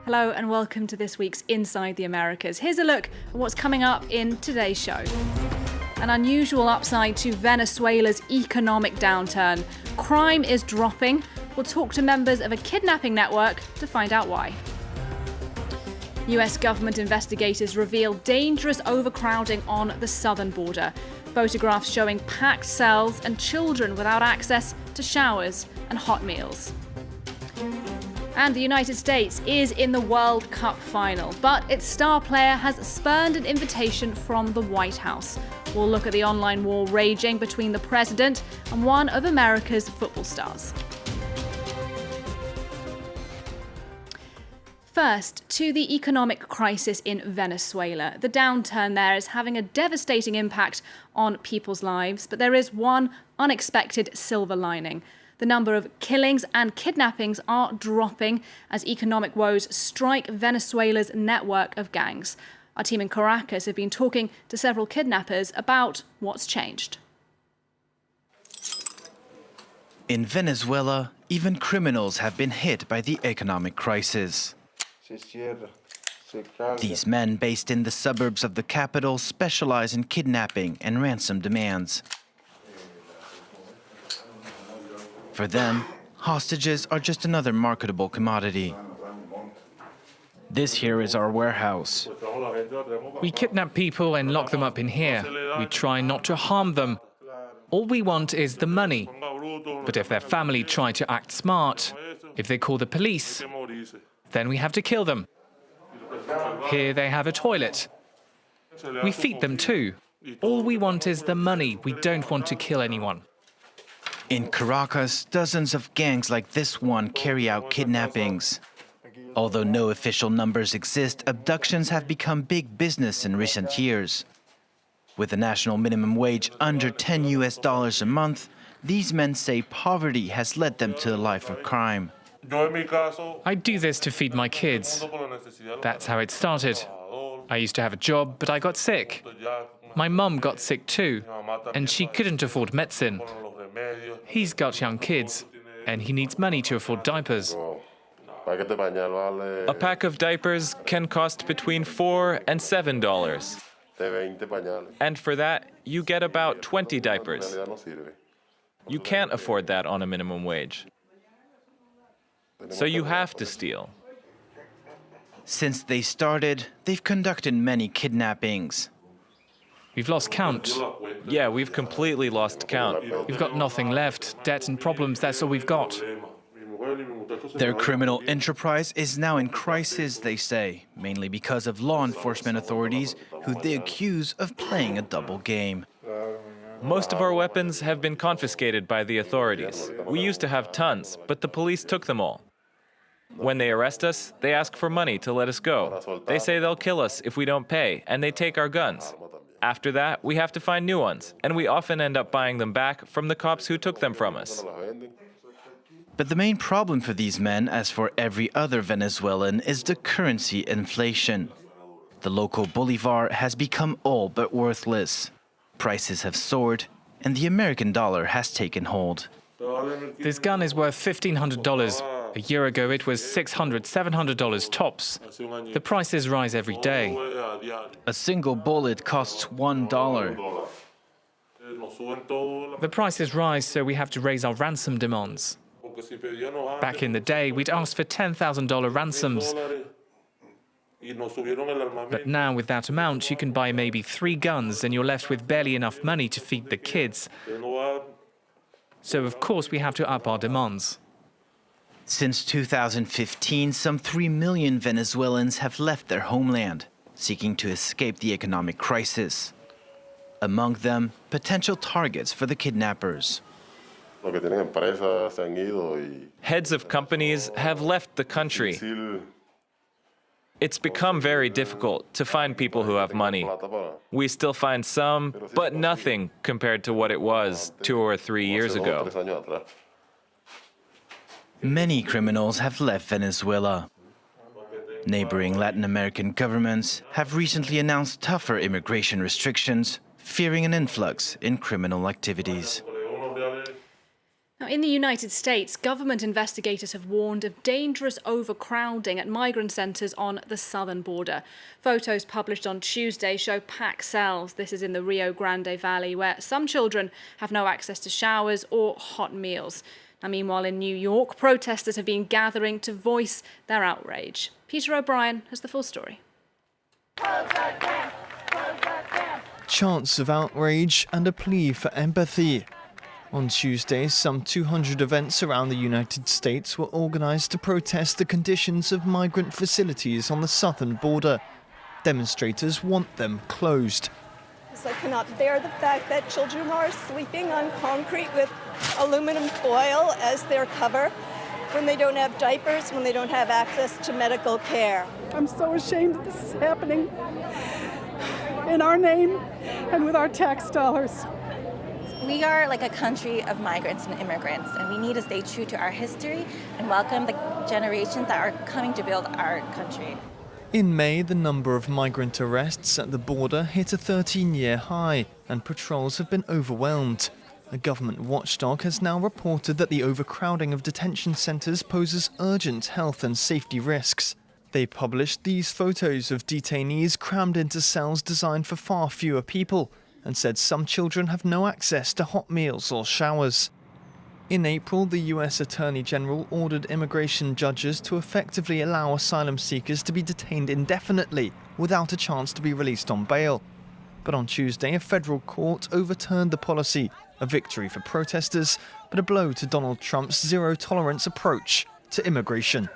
Hello and welcome to this week's Inside the Americas. Here's a look at what's coming up in today's show. An unusual upside to Venezuela's economic downturn. Crime is dropping. We'll talk to members of a kidnapping network to find out why. US government investigators reveal dangerous overcrowding on the southern border. Photographs showing packed cells and children without access to showers and hot meals. And the United States is in the World Cup final, but its star player has spurned an invitation from the White House. We'll look at the online war raging between the president and one of America's football stars. First, to the economic crisis in Venezuela. The downturn there is having a devastating impact on people's lives, but there is one unexpected silver lining. The number of killings and kidnappings are dropping as economic woes strike Venezuela's network of gangs. Our team in Caracas have been talking to several kidnappers about what's changed. In Venezuela, even criminals have been hit by the economic crisis. These men based in the suburbs of the capital specialize in kidnapping and ransom demands. For them, hostages are just another marketable commodity. This here is our warehouse. We kidnap people and lock them up in here. We try not to harm them. All we want is the money. But if their family try to act smart, if they call the police, then we have to kill them. Here they have a toilet. We feed them too. All we want is the money. We don't want to kill anyone. In Caracas, dozens of gangs like this one carry out kidnappings. Although no official numbers exist, abductions have become big business in recent years. With the national minimum wage under $10 a month, these men say poverty has led them to a life of crime. I do this to feed my kids. That's how it started. I used to have a job, but I got sick. My mum got sick too, and she couldn't afford medicine. He's got young kids, and he needs money to afford diapers. A pack of diapers can cost between $4 and $7. And for that, you get about 20 diapers. You can't afford that on a minimum wage. So you have to steal. Since they started, they've conducted many kidnappings. We've lost count. Yeah, we've completely lost count. We've got nothing left. Debt and problems, that's all we've got. Their criminal enterprise is now in crisis, they say, mainly because of law enforcement authorities who they accuse of playing a double game. Most of our weapons have been confiscated by the authorities. We used to have tons, but the police took them all. When they arrest us, they ask for money to let us go. They say they'll kill us if we don't pay, and they take our guns. After that, we have to find new ones, and we often end up buying them back from the cops who took them from us. But the main problem for these men, as for every other Venezuelan, is the currency inflation. The local bolivar has become all but worthless. Prices have soared, and the American dollar has taken hold. This gun is worth $1,500. A year ago, it was $600, $700 tops. The prices rise every day. A single bullet costs $1. The prices rise, so we have to raise our ransom demands. Back in the day, we'd ask for $10,000 ransoms. But now, with that amount, you can buy maybe 3 guns, and you're left with barely enough money to feed the kids. So, of course, we have to up our demands. Since 2015, some 3 million Venezuelans have left their homeland, seeking to escape the economic crisis. Among them, potential targets for the kidnappers. Heads of companies have left the country. It's become very difficult to find people who have money. We still find some, but nothing compared to what it was 2 or 3 years ago. Many criminals have left Venezuela. Neighboring Latin American governments have recently announced tougher immigration restrictions, fearing an influx in criminal activities. Now, in the United States, government investigators have warned of dangerous overcrowding at migrant centres on the southern border. Photos published on Tuesday show packed cells. This is in the Rio Grande Valley, where some children have no access to showers or hot meals. Now, meanwhile, in New York, protesters have been gathering to voice their outrage. Peter O'Brien has the full story. Chants of outrage and a plea for empathy. On Tuesday, some 200 events around the United States were organised to protest the conditions of migrant facilities on the southern border. Demonstrators want them closed. I cannot bear the fact that children are sleeping on concrete with aluminum foil as their cover when they don't have diapers, when they don't have access to medical care. I'm so ashamed that this is happening in our name and with our tax dollars. We are like a country of migrants and immigrants, and we need to stay true to our history and welcome the generations that are coming to build our country. In May, the number of migrant arrests at the border hit a 13-year high, and patrols have been overwhelmed. A government watchdog has now reported that the overcrowding of detention centres poses urgent health and safety risks. They published these photos of detainees crammed into cells designed for far fewer people, and said some children have no access to hot meals or showers. In April, the US Attorney General ordered immigration judges to effectively allow asylum seekers to be detained indefinitely without a chance to be released on bail. But on Tuesday, a federal court overturned the policy, a victory for protesters, but a blow to Donald Trump's zero-tolerance approach to immigration.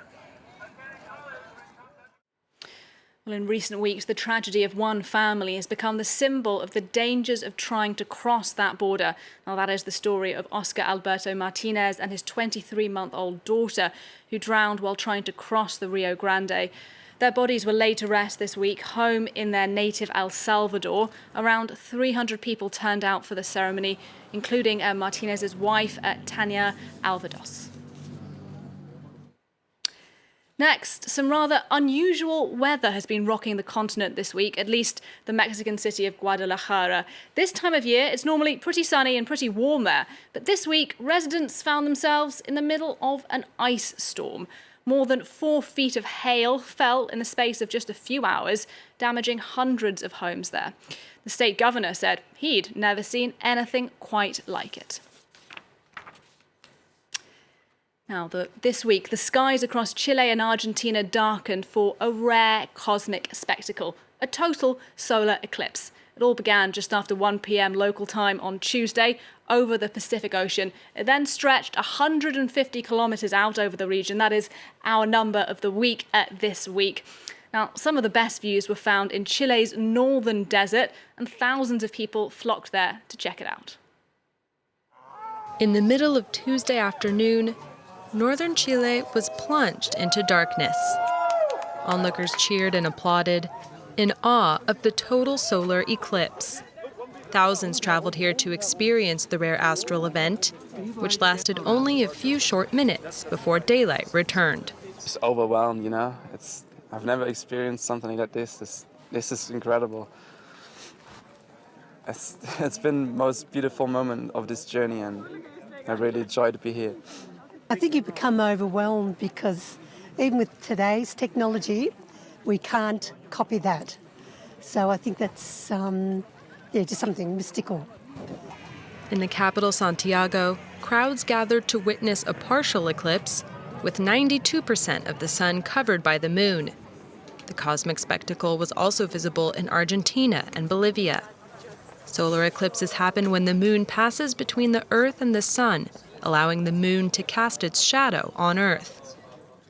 Well, in recent weeks, the tragedy of one family has become the symbol of the dangers of trying to cross that border. Now, that is the story of Oscar Alberto Martinez and his 23-month-old daughter, who drowned while trying to cross the Rio Grande. Their bodies were laid to rest this week, home in their native El Salvador. Around 300 people turned out for the ceremony, including Martinez's wife, Tania Alvados. Next, some rather unusual weather has been rocking the continent this week, at least the Mexican city of Guadalajara. This time of year, it's normally pretty sunny and pretty warm there, but this week, residents found themselves in the middle of an ice storm. More than 4 feet of hail fell in the space of just a few hours, damaging hundreds of homes there. The state governor said he'd never seen anything quite like it. Now, this week, the skies across Chile and Argentina darkened for a rare cosmic spectacle, a total solar eclipse. It all began just after 1 p.m. local time on Tuesday over the Pacific Ocean. It then stretched 150 kilometres out over the region. That is our number of the week this week. Now, some of the best views were found in Chile's northern desert, and thousands of people flocked there to check it out. In the middle of Tuesday afternoon, northern Chile was plunged into darkness. Onlookers cheered and applauded, in awe of the total solar eclipse. Thousands traveled here to experience the rare astral event, which lasted only a few short minutes before daylight returned. Just overwhelmed, you know. I've never experienced something like this. This is incredible. It's been the most beautiful moment of this journey, and I really enjoy to be here. I think you become overwhelmed because even with today's technology, we can't copy that. So I think that's just something mystical. In the capital, Santiago, crowds gathered to witness a partial eclipse, with 92% of the sun covered by the moon. The cosmic spectacle was also visible in Argentina and Bolivia. Solar eclipses happen when the moon passes between the Earth and the sun, allowing the moon to cast its shadow on Earth.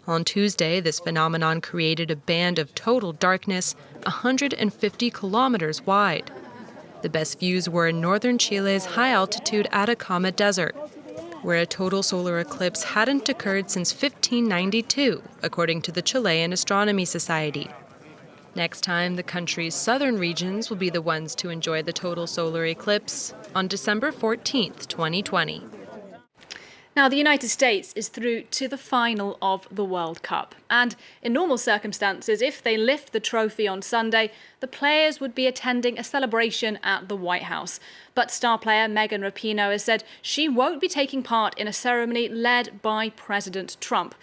On Tuesday, this phenomenon created a band of total darkness 150 kilometers wide. The best views were in northern Chile's high-altitude Atacama Desert, where a total solar eclipse hadn't occurred since 1592, according to the Chilean Astronomy Society. Next time, the country's southern regions will be the ones to enjoy the total solar eclipse on December 14th, 2020. Now, the United States is through to the final of the World Cup. And in normal circumstances, if they lift the trophy on Sunday, the players would be attending a celebration at the White House. But star player Megan Rapinoe has said she won't be taking part in a ceremony led by President Trump.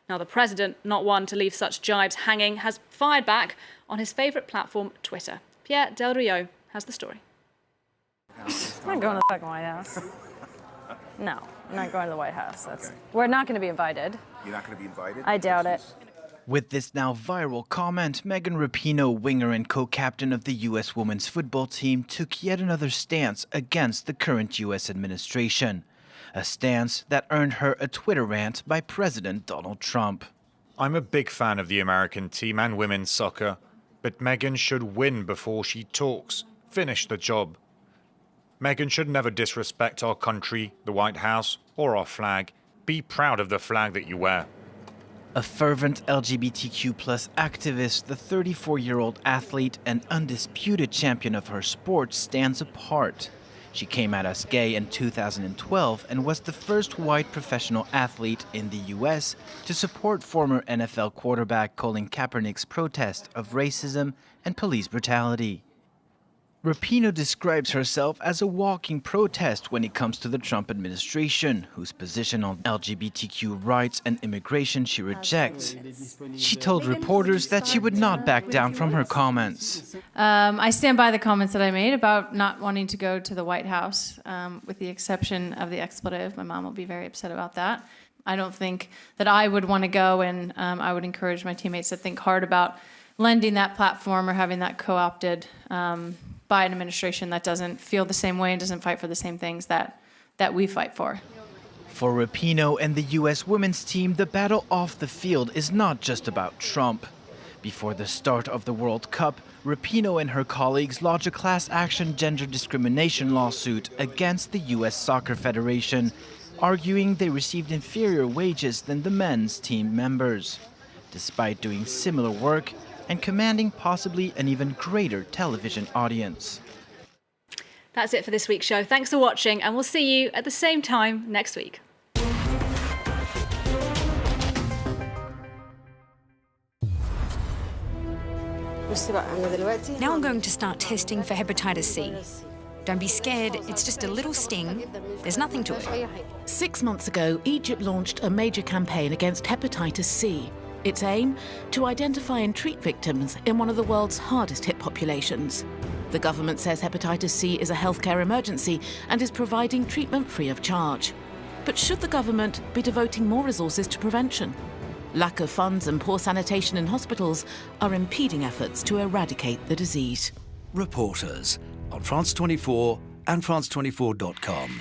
Now, the president, not one to leave such jibes hanging, has fired back on his favourite platform, Twitter. Pierre Del Rio has the story. I'm not going to the fucking White House. No, I'm not going to the White House. We're not going to be invited. You're not going to be invited? I doubt it. With this now viral comment, Megan Rapinoe, winger and co-captain of the U.S. women's football team, took yet another stance against the current U.S. administration. A stance that earned her a Twitter rant by President Donald Trump. I'm a big fan of the American team and women's soccer, but Megan should win before she talks. Finish the job. Megan should never disrespect our country, the White House, or our flag. Be proud of the flag that you wear. A fervent LGBTQ+ activist, the 34-year-old athlete and undisputed champion of her sport stands apart. She came out as gay in 2012 and was the first white professional athlete in the U.S. to support former NFL quarterback Colin Kaepernick's protest of racism and police brutality. Rapinoe describes herself as a walking protest when it comes to the Trump administration, whose position on LGBTQ rights and immigration she rejects. She told reporters that she would not back down from her comments. I stand by the comments that I made about not wanting to go to the White House, with the exception of the expletive. My mom will be very upset about that. I don't think that I would want to go, and I would encourage my teammates to think hard about lending that platform or having that co-opted by an administration that doesn't feel the same way and doesn't fight for the same things that we fight for. For Rapinoe and the U.S. women's team, the battle off the field is not just about Trump. Before the start of the World Cup, Rapinoe and her colleagues lodged a class action gender discrimination lawsuit against the U.S. Soccer Federation, arguing they received inferior wages than the men's team members, despite doing similar work and commanding possibly an even greater television audience. That's it for this week's show. Thanks for watching, and we'll see you at the same time next week. Now I'm going to start testing for hepatitis C. Don't be scared, it's just a little sting. There's nothing to it. 6 months ago, Egypt launched a major campaign against hepatitis C. Its aim? To identify and treat victims in one of the world's hardest hit populations. The government says hepatitis C is a healthcare emergency and is providing treatment free of charge. But should the government be devoting more resources to prevention? Lack of funds and poor sanitation in hospitals are impeding efforts to eradicate the disease. Reporters on France 24 and France24.com.